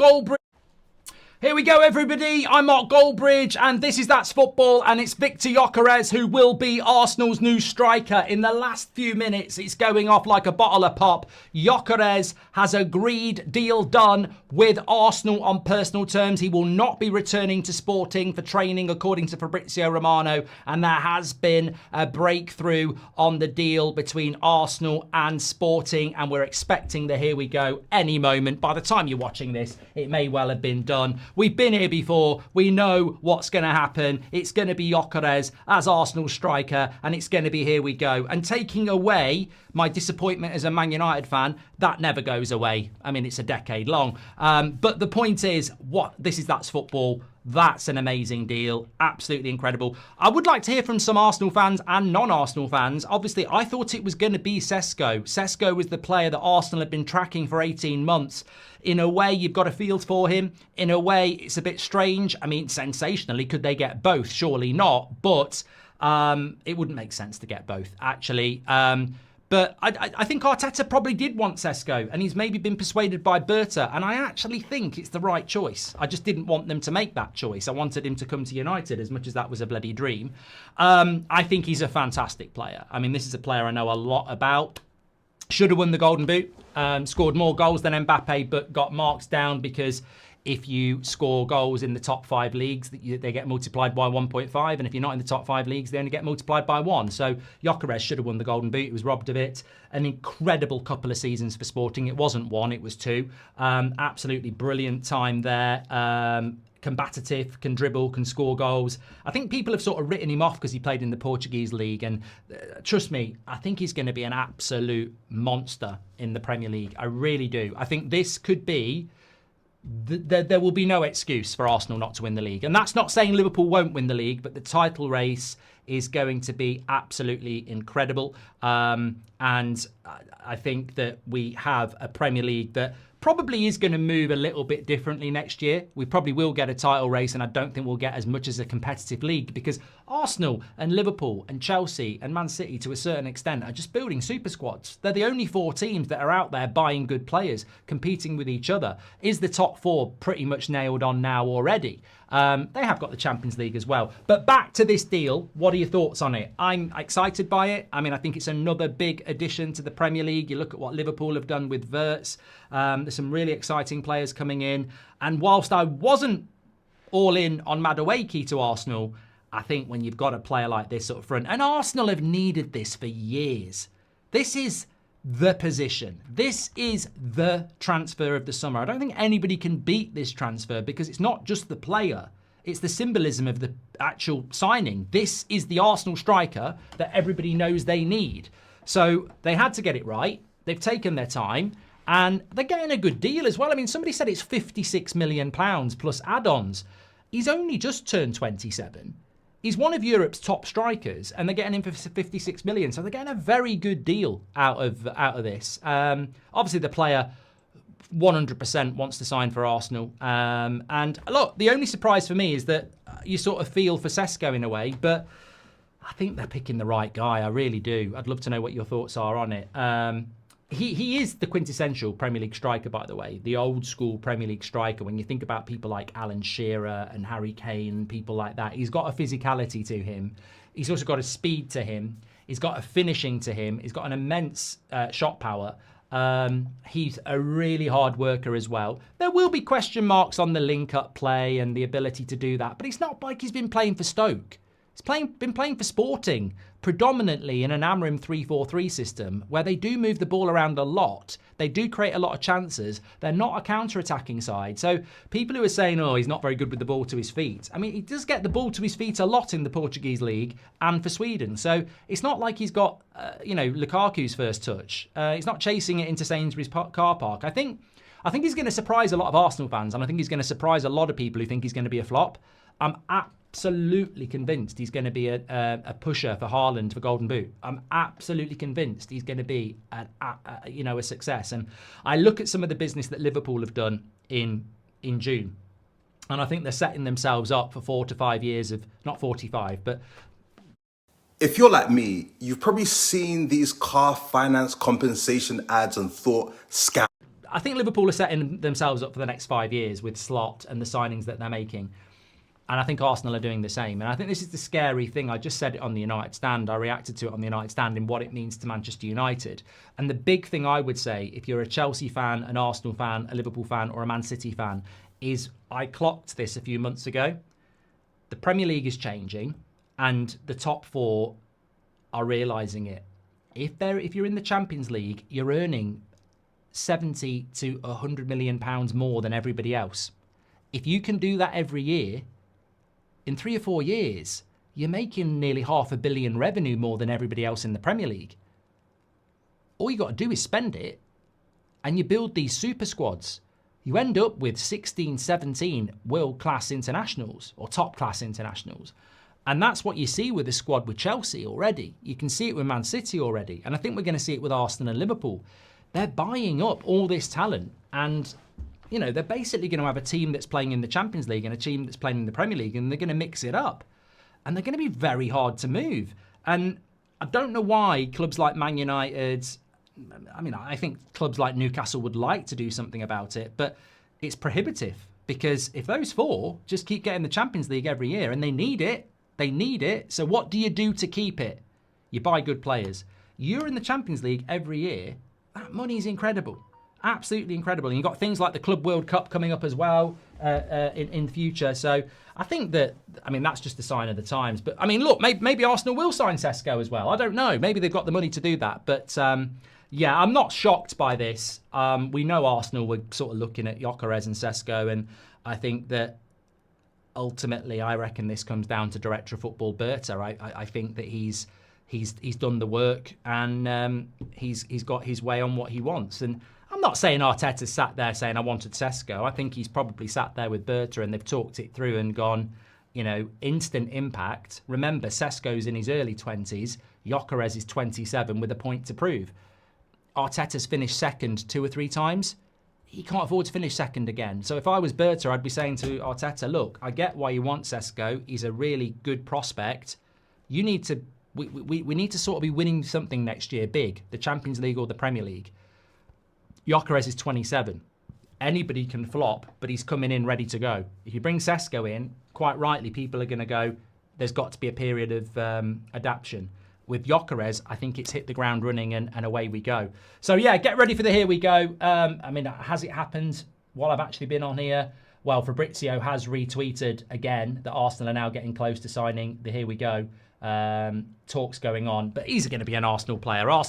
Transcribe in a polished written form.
Goldbridge. Here we go, everybody. I'm Mark Goldbridge, and this is That's Football, and it's Victor Gyokeres, who will be Arsenal's new striker. In the last few minutes, it's going off like a bottle of pop. Gyokeres has agreed, deal done with Arsenal on personal terms. He will not be returning to Sporting for training, according to Fabrizio Romano, and there has been a breakthrough on the deal between Arsenal and Sporting, and we're expecting the here we go any moment. By the time you're watching this, it may well have been done. We've been here before. We know what's going to happen. It's going to be Gyokeres as Arsenal striker, and it's going to be here we go. And taking away my disappointment as a Man United fan, that never goes away. I mean, it's a decade long. But the point is, that's football. That's an amazing deal. Absolutely incredible. I would like to hear from some Arsenal fans and non-Arsenal fans. Obviously, I thought it was going to be Sesko. Sesko was the player that Arsenal had been tracking for 18 months. In a way, you've got a field for him. In a way, it's a bit strange. I mean, sensationally, could they get both? Surely not. But it wouldn't make sense to get both, actually. But I think Arteta probably did want Sesko, and he's maybe been persuaded by Berta, and I actually think it's the right choice. I just didn't want them to make that choice. I wanted him to come to United, as much as that was a bloody dream. I think he's a fantastic player. I mean, this is a player I know a lot about. Should have won the Golden Boot, scored more goals than Mbappe, but got marks down because if you score goals in the top 5 leagues, they get multiplied by 1.5. And if you're not in the top 5 leagues, they only get multiplied by 1. So Gyokeres should have won the Golden Boot. He was robbed of it. An incredible couple of seasons for Sporting. It wasn't 1, it was 2. Absolutely brilliant time there. Combative, can dribble, can score goals. I think people have sort of written him off because he played in the Portuguese league. And trust me, I think he's going to be an absolute monster in the Premier League. I really do. I think this could be... There will be no excuse for Arsenal not to win the league. And that's not saying Liverpool won't win the league, but the title race is going to be absolutely incredible. And I think that we have a Premier League that probably is going to move a little bit differently next year. We probably will get a title race, and I don't think we'll get as much as a competitive league because Arsenal and Liverpool and Chelsea and Man City, to a certain extent, are just building super squads. They're the only 4 teams that are out there buying good players, competing with each other. Is the top 4 pretty much nailed on now already? They have got the Champions League as well. But back to this deal, what are your thoughts on it? I'm excited by it. I mean, I think it's another big addition to the Premier League. You look at what Liverpool have done with Wirtz. There's some really exciting players coming in. And whilst I wasn't all in on Madueke to Arsenal, I think when you've got a player like this up front, and Arsenal have needed this for years, this is the position. This is the transfer of the summer. I don't think anybody can beat this transfer because it's not just the player. It's the symbolism of the actual signing. This is the Arsenal striker that everybody knows they need. So they had to get it right. They've taken their time and they're getting a good deal as well. I mean, somebody said it's £56 million plus add-ons. He's only just turned 27. He's one of Europe's top strikers, and they're getting him for 56 million. So they're getting a very good deal out of this. Obviously, the player 100% wants to sign for Arsenal. And look, the only surprise for me is that you sort of feel for Sesko in a way, but I think they're picking the right guy. I really do. I'd love to know what your thoughts are on it. He is the quintessential Premier League striker, by the way, the old school Premier League striker. When you think about people like Alan Shearer and Harry Kane, people like that, he's got a physicality to him. He's also got a speed to him. He's got a finishing to him. He's got an immense shot power. He's a really hard worker as well. There will be question marks on the link-up play and the ability to do that, but it's not like he's been playing for Stoke. He's been playing for Sporting, predominantly in an Amorim 3-4-3 system, where they do move the ball around a lot. They do create a lot of chances. They're not a counter-attacking side. So people who are saying, oh, he's not very good with the ball to his feet. I mean, he does get the ball to his feet a lot in the Portuguese league and for Sweden. So it's not like he's got, Lukaku's first touch. He's not chasing it into Sainsbury's car park. I think he's going to surprise a lot of Arsenal fans, and I think he's going to surprise a lot of people who think he's going to be a flop. I'm absolutely convinced he's going to be a pusher for Haaland for Golden Boot. I'm absolutely convinced he's going to be a success. And I look at some of the business that Liverpool have done in June, and I think they're setting themselves up for 4 to 5 years of, not 45, but... If you're like me, you've probably seen these car finance compensation ads and thought, scam. I think Liverpool are setting themselves up for the next 5 years with Slot and the signings that they're making. And I think Arsenal are doing the same. And I think this is the scary thing. I just said it on the United Stand. I reacted to it on the United Stand in what it means to Manchester United. And the big thing I would say, if you're a Chelsea fan, an Arsenal fan, a Liverpool fan, or a Man City fan, is I clocked this a few months ago. The Premier League is changing, and the top four are realising it. If you're in the Champions League, you're earning 70 to 100 million pounds more than everybody else. If you can do that every year, in 3 or 4 years, you're making nearly £500 million revenue more than everybody else in the Premier League. All you got to do is spend it, and you build these super squads. You end up with 16, 17 world-class internationals or top-class internationals. And that's what you see with the squad with Chelsea already. You can see it with Man City already. And I think we're going to see it with Arsenal and Liverpool. They're buying up all this talent, and they're basically going to have a team that's playing in the Champions League and a team that's playing in the Premier League, and they're going to mix it up. And they're going to be very hard to move. And I don't know why clubs like Man United, I think clubs like Newcastle would like to do something about it, but it's prohibitive. Because if those four just keep getting the Champions League every year, and they need it, so what do you do to keep it? You buy good players. You're in the Champions League every year. That money's incredible. Absolutely incredible. And you've got things like the Club World Cup coming up as well in the future. So I think that's just a sign of the times. But, look, maybe Arsenal will sign Sesko as well. I don't know. Maybe they've got the money to do that. But, I'm not shocked by this. We know Arsenal were sort of looking at Gyokeres and Sesko. And I think that ultimately, I reckon this comes down to Director of Football Berta. I think that he's done the work, and he's got his way on what he wants. And I'm not saying Arteta's sat there saying, I wanted Sesko. I think he's probably sat there with Berta and they've talked it through and gone, instant impact. Remember, Sesko's in his early 20s. Gyokeres is 27 with a point to prove. Arteta's finished second 2 or 3 times. He can't afford to finish second again. So if I was Berta, I'd be saying to Arteta, look, I get why you want Sesko. He's a really good prospect. You need to... We need to sort of be winning something next year big, the Champions League or the Premier League. Gyokeres is 27. Anybody can flop, but he's coming in ready to go. If you bring Sesko in, quite rightly, people are going to go, there's got to be a period of adaptation. With Gyokeres, I think it's hit the ground running and away we go. So, get ready for the here we go. Has it happened while I've actually been on here? Well, Fabrizio has retweeted again that Arsenal are now getting close to signing the here we go. Talks going on, but he's going to be an Arsenal player.